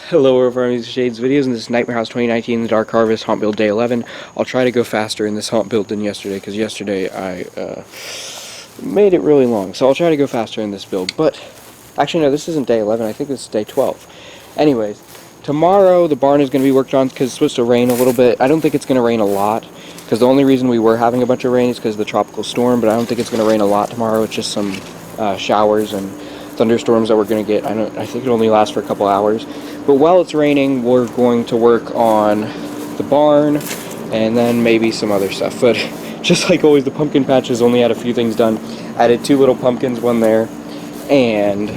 Hello, we're from Shades videos, and this is Nightmare House 2019, the Dark Harvest Haunt Build Day 11. I'll try to go faster in this haunt build than yesterday, because yesterday I made it really long. So I'll try to go faster in this build. But, actually no, this isn't day 11, I think this is day 12. Anyways, tomorrow the barn is going to be worked on because it's supposed to rain a little bit. I don't think it's going to rain a lot, because the only reason we were having a bunch of rain is because of the tropical storm, but I don't think it's going to rain a lot tomorrow. It's just some showers and thunderstorms that we're going to get. I think it only lasts for a couple hours. But while it's raining, we're going to work on the barn and then maybe some other stuff. But just like always, the pumpkin patch has only had a few things done. I added 2 little pumpkins, one there and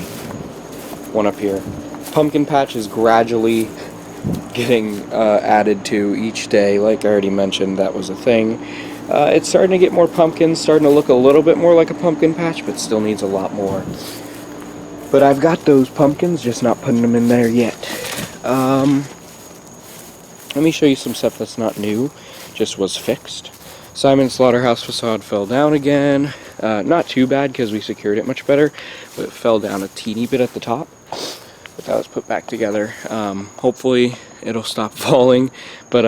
one up here. Pumpkin patch is gradually getting added to each day. Like I already mentioned, that was a thing. It's starting to get more pumpkins, starting to look a little bit more like a pumpkin patch, but still needs a lot more. But I've got those pumpkins, just not putting them in there yet. Let me show you some stuff that's not new, just was fixed. Simon's slaughterhouse facade fell down again. Not too bad because we secured it much better, but it fell down a teeny bit at the top. But that was put back together. Hopefully it'll stop falling. But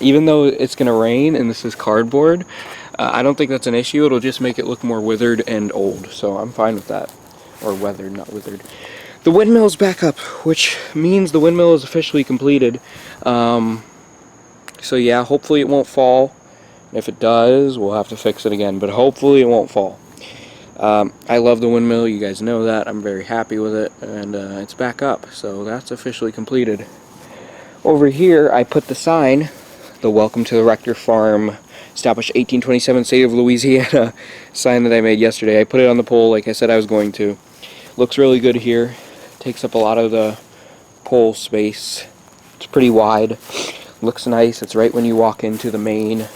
even though it's going to rain and this is cardboard, I don't think that's an issue. It'll just make it look more withered and old, so I'm fine with that. Or weathered, not withered. The windmill's back up, which means the windmill is officially completed. So yeah, hopefully it won't fall. If it does, we'll have to fix it again, but hopefully it won't fall. I love the windmill, you guys know that. I'm very happy with it, and it's back up, so that's officially completed. Over here, I put the sign, the Welcome to the Rector Farm, established 1827, State of Louisiana sign that I made yesterday. I put it on the pole like I said I was going to. Looks really good here. Takes up a lot of the pole space. It's pretty wide. Looks nice. It's right when you walk into the main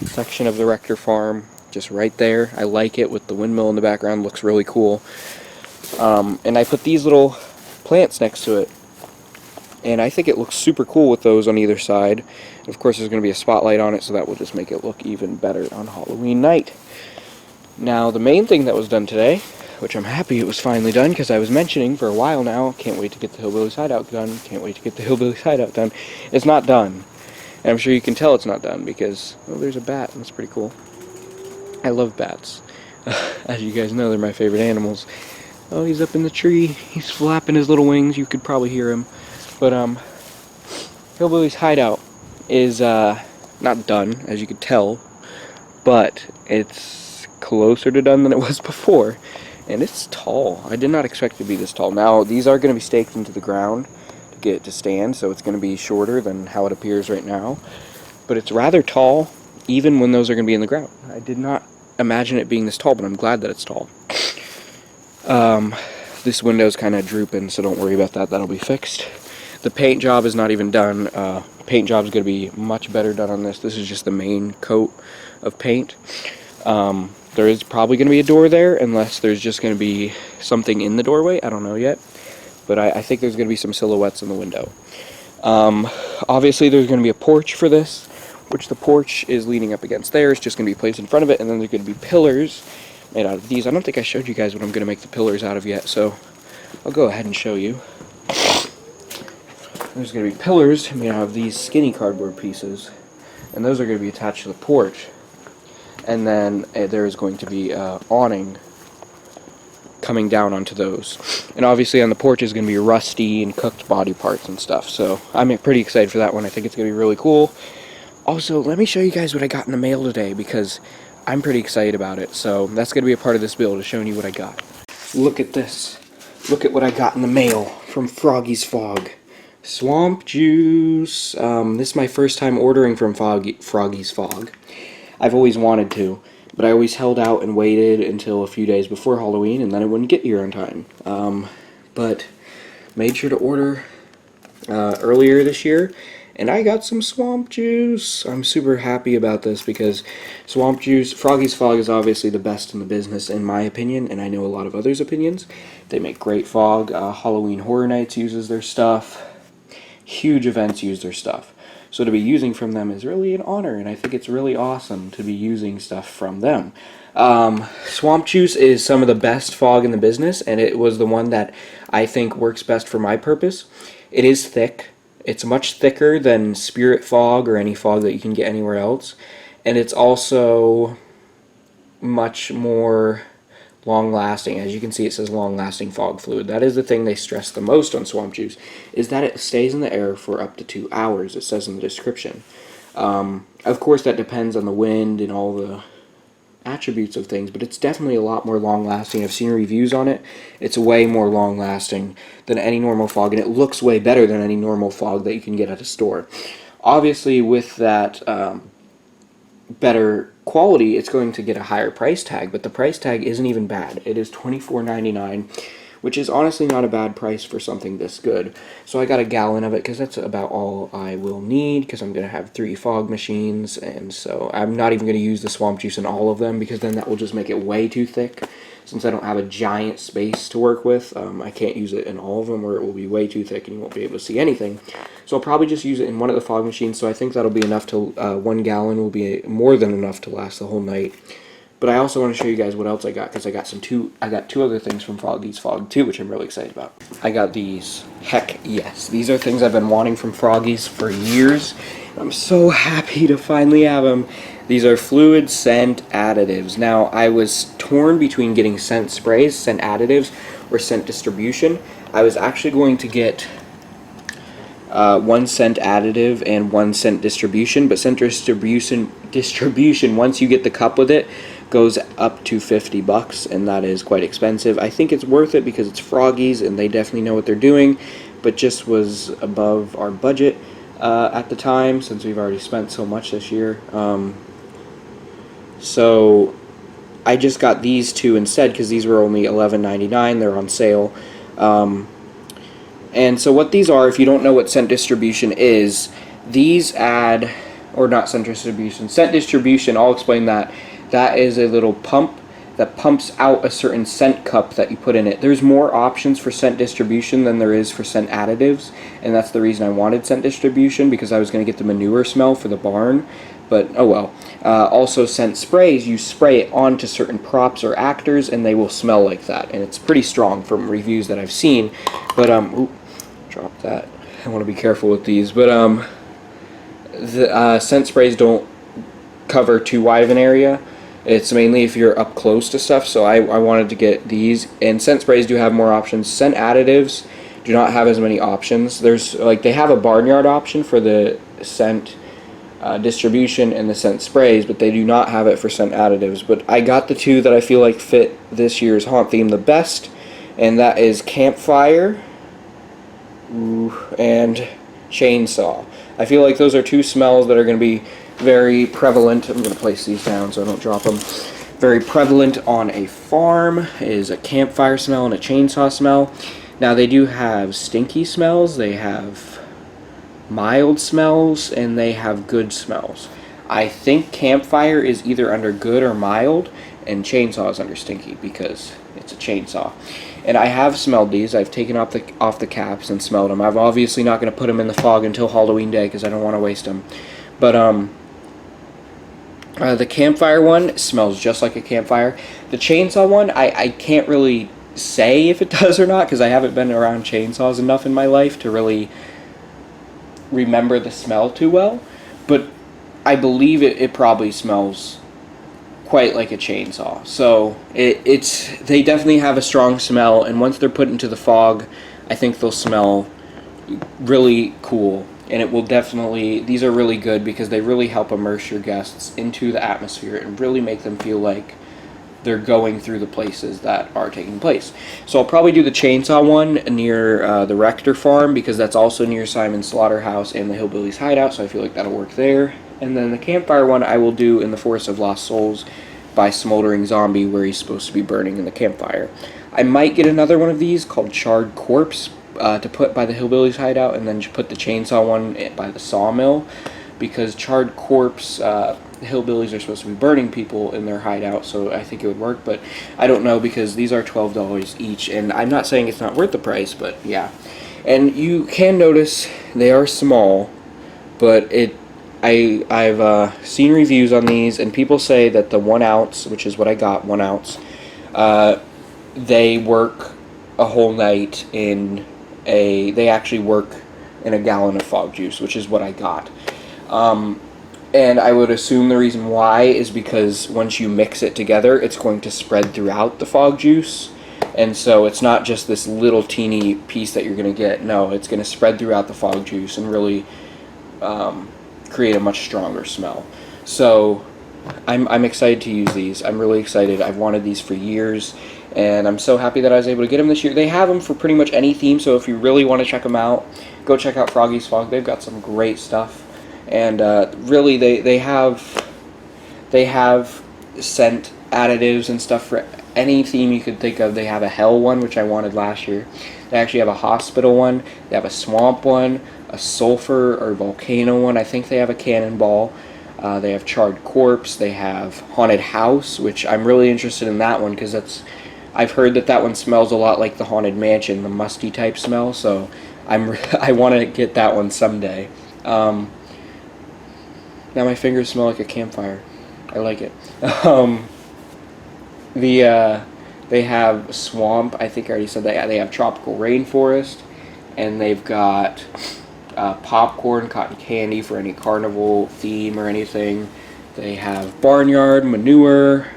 section of the Rector Farm. Just right there. I like it with the windmill in the background. Looks really cool. And I put these little plants next to it. And I think it looks super cool with those on either side. And of course there's going to be a spotlight on it, so that will just make it look even better on Halloween night. Now the main thing that was done today, which I'm happy it was finally done, because I was mentioning for a while now, can't wait to get the Hillbilly Hideout done, can't wait to get the Hillbilly Hideout done. It's not done. And I'm sure you can tell it's not done because, oh, there's a bat, that's pretty cool. I love bats. As you guys know, they're my favorite animals. Oh, he's up in the tree, he's flapping his little wings, you could probably hear him. But Hillbilly's Hideout is not done, as you could tell, but it's closer to done than it was before, and it's tall. I did not expect it to be this tall. Now, these are going to be staked into the ground to get it to stand, so it's going to be shorter than how it appears right now, but it's rather tall, even when those are going to be in the ground. I did not imagine it being this tall, but I'm glad that it's tall. This window's kind of drooping, so don't worry about that. That'll be fixed. The paint job is not even done. Paint job is going to be much better done on this. This is just the main coat of paint. There is probably going to be a door there, unless there's just going to be something in the doorway. I don't know yet. But I think there's going to be some silhouettes in the window. Obviously, there's going to be a porch for this, which the porch is leaning up against there. It's just going to be placed in front of it, and then there's going to be pillars made out of these. I don't think I showed you guys what I'm going to make the pillars out of yet, so I'll go ahead and show you. There's going to be pillars made out of these skinny cardboard pieces, and those are going to be attached to the porch. And then there is going to be awning coming down onto those. And obviously on the porch is going to be rusty and cooked body parts and stuff, so I'm pretty excited for that one. I think it's going to be really cool. Also, let me show you guys what I got in the mail today, because I'm pretty excited about it. So that's going to be a part of this build, is showing you what I got. Look at this. Look at what I got in the mail from Froggy's Fog. Swamp juice. This is my first time ordering from Froggy's Fog. I've always wanted to, but I always held out and waited until a few days before Halloween, and then it wouldn't get here on time. But made sure to order earlier this year, and I got some swamp juice. I'm super happy about this because swamp juice, Froggy's Fog is obviously the best in the business in my opinion, and I know a lot of others' opinions. They make great fog. Halloween Horror Nights uses their stuff. Huge events use their stuff. So to be using from them is really an honor, and I think it's really awesome to be using stuff from them. Swamp juice is some of the best fog in the business, and it was the one that I think works best for my purpose. It is thick. It's much thicker than Spirit Fog or any fog that you can get anywhere else. And it's also much more long-lasting. As you can see, it says long-lasting fog fluid. That is the thing they stress the most on Swamp Juice, is that it stays in the air for up to 2 hours, it says in the description. Of course, that depends on the wind and all the attributes of things, but it's definitely a lot more long-lasting. I've seen reviews on it. It's way more long-lasting than any normal fog, and it looks way better than any normal fog that you can get at a store. Obviously, with that better quality, it's going to get a higher price tag, but the price tag isn't even bad. It is $24.99, which is honestly not a bad price for something this good. So I got a gallon of it because that's about all I will need, because I'm going to have 3 fog machines, and so I'm not even going to use the Swamp Juice in all of them, because then that will just make it way too thick. Since I don't have a giant space to work with, I can't use it in all of them, or it will be way too thick and you won't be able to see anything. So I'll probably just use it in one of the fog machines, so I think that'll be enough to, 1 gallon will be more than enough to last the whole night. But I also want to show you guys what else I got, because I got 2 other things from Froggy's Fog too, which I'm really excited about. I got these. Heck yes, these are things I've been wanting from Froggy's for years. I'm so happy to finally have them. These are fluid scent additives. Now, I was torn between getting scent sprays, scent additives, or scent distribution. I was actually going to get 1 scent additive and 1 scent distribution, but scent distribution, once you get the cup with it, goes up to $50, and that is quite expensive. I think it's worth it because it's Froggy's and they definitely know what they're doing, but just was above our budget at the time, since we've already spent so much this year. So I just got these 2 instead, because these were only $11.99. They're on sale. And so what these are, if you don't know what scent distribution is, these add, or not scent distribution, I'll explain that. That is a little pump that pumps out a certain scent cup that you put in it. There's more options for scent distribution than there is for scent additives, and that's the reason I wanted scent distribution, because I was going to get the manure smell for the barn, but oh well. Also, scent sprays, you spray it onto certain props or actors and they will smell like that, and it's pretty strong from reviews that I've seen. But ooh, drop that. I want to be careful with these, but the scent sprays don't cover too wide of an area. It's mainly if you're up close to stuff, so I wanted to get these. And scent sprays do have more options. Scent additives do not have as many options. There's, like, they have a barnyard option for the scent distribution and the scent sprays, but they do not have it for scent additives. But I got the 2 that I feel like fit this year's haunt theme the best, and that is campfire and chainsaw. I feel like those are 2 smells that are going to be very prevalent. I'm going to place these down so I don't drop them. Very prevalent on a farm is a campfire smell and a chainsaw smell. Now, they do have stinky smells, they have mild smells, and they have good smells. I think campfire is either under good or mild, and chainsaw is under stinky because it's a chainsaw. And I have smelled these. I've taken off the caps and smelled them. I'm obviously not going to put them in the fog until Halloween day because I don't want to waste them. But the campfire one smells just like a campfire. The chainsaw one, I can't really say if it does or not, because I haven't been around chainsaws enough in my life to really remember the smell too well. But I believe it probably smells quite like a chainsaw. So they definitely have a strong smell, and once they're put into the fog, I think they'll smell really cool. And it will definitely, these are really good because they really help immerse your guests into the atmosphere and really make them feel like they're going through the places that are taking place. So I'll probably do the chainsaw one near the Rector farm, because that's also near Simon's Slaughterhouse and the Hillbilly's Hideout, so I feel like that'll work there. And then the campfire one I will do in the Forest of Lost Souls by Smoldering Zombie, where he's supposed to be burning in the campfire. I might get another one of these called Charred Corpse to put by the Hillbilly's Hideout, and then put the chainsaw one by the Sawmill, because Charred Corpse, the Hillbillies are supposed to be burning people in their hideout, so I think it would work, but I don't know, because these are $12 each, and I'm not saying it's not worth the price, but yeah. And you can notice they are small, but I've seen reviews on these, and people say that the 1 ounce, which is what I got, 1 ounce, they work a whole night in they actually work in a gallon of fog juice, which is what I got. And I would assume the reason why is because once you mix it together, it's going to spread throughout the fog juice. And so it's not just this little teeny piece that you're going to get. No, it's going to spread throughout the fog juice and really create a much stronger smell. So I'm excited to use these. I'm really excited. I've wanted these for years, and I'm so happy that I was able to get them this year. They have them for pretty much any theme, so if you really want to check them out, go check out Froggy's Fog. They've got some great stuff. And really, they have scent additives and stuff for any theme you could think of. They have a hell one, which I wanted last year. They actually have a hospital one. They have a swamp one, a sulfur or volcano one. I think they have a cannonball. They have charred corpse. They have haunted house, which I'm really interested in that one because I've heard that one smells a lot like the haunted mansion, the musty type smell. So I want to get that one someday. Now my fingers smell like a campfire. I like it. They have swamp. I think I already said that. They have tropical rainforest, and they've got popcorn, cotton candy for any carnival theme or anything. They have barnyard, manure,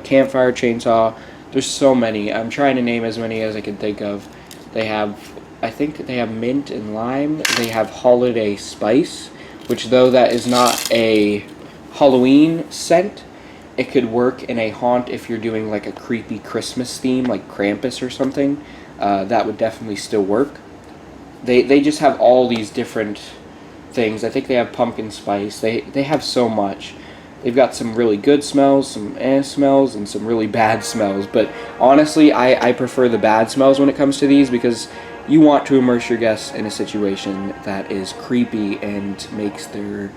campfire chainsaw. There's so many. I'm trying to name as many as I can think of. I think they have mint and lime. They have holiday spice, which though that is not a Halloween scent, it could work in a haunt if you're doing like a creepy Christmas theme, like Krampus or something. That would definitely still work. They just have all these different things. I think they have pumpkin spice. They have so much. They've got some really good smells, some smells, and some really bad smells. But honestly, I prefer the bad smells when it comes to these because you want to immerse your guests in a situation that is creepy and makes their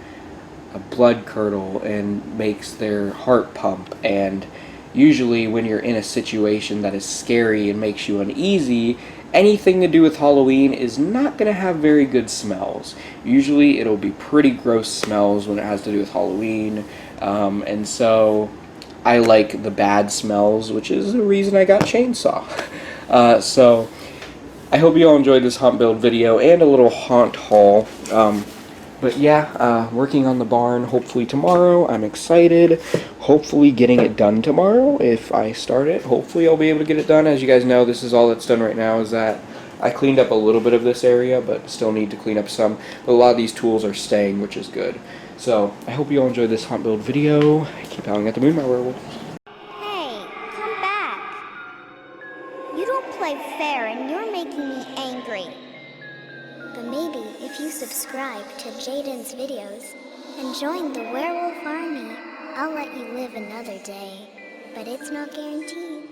blood curdle and makes their heart pump. And usually when you're in a situation that is scary and makes you uneasy, anything to do with Halloween is not going to have very good smells. Usually it'll be pretty gross smells when it has to do with Halloween. And so I like the bad smells, which is the reason I got Chainsaw. So I hope you all enjoyed this haunt build video and a little haunt haul. But yeah, working on the barn hopefully tomorrow. I'm excited. Hopefully getting it done tomorrow if I start it. Hopefully I'll be able to get it done. As you guys know, this is all that's done right now is that I cleaned up a little bit of this area, but still need to clean up some. But a lot of these tools are staying, which is good. So I hope you all enjoyed this haunt build video. Keep howling at the moon, my werewolves. Hey, come back. You don't play fair and you're making me angry. But maybe if you subscribe to Jaden's videos and join the werewolf army, I'll let you live another day. But it's not guaranteed.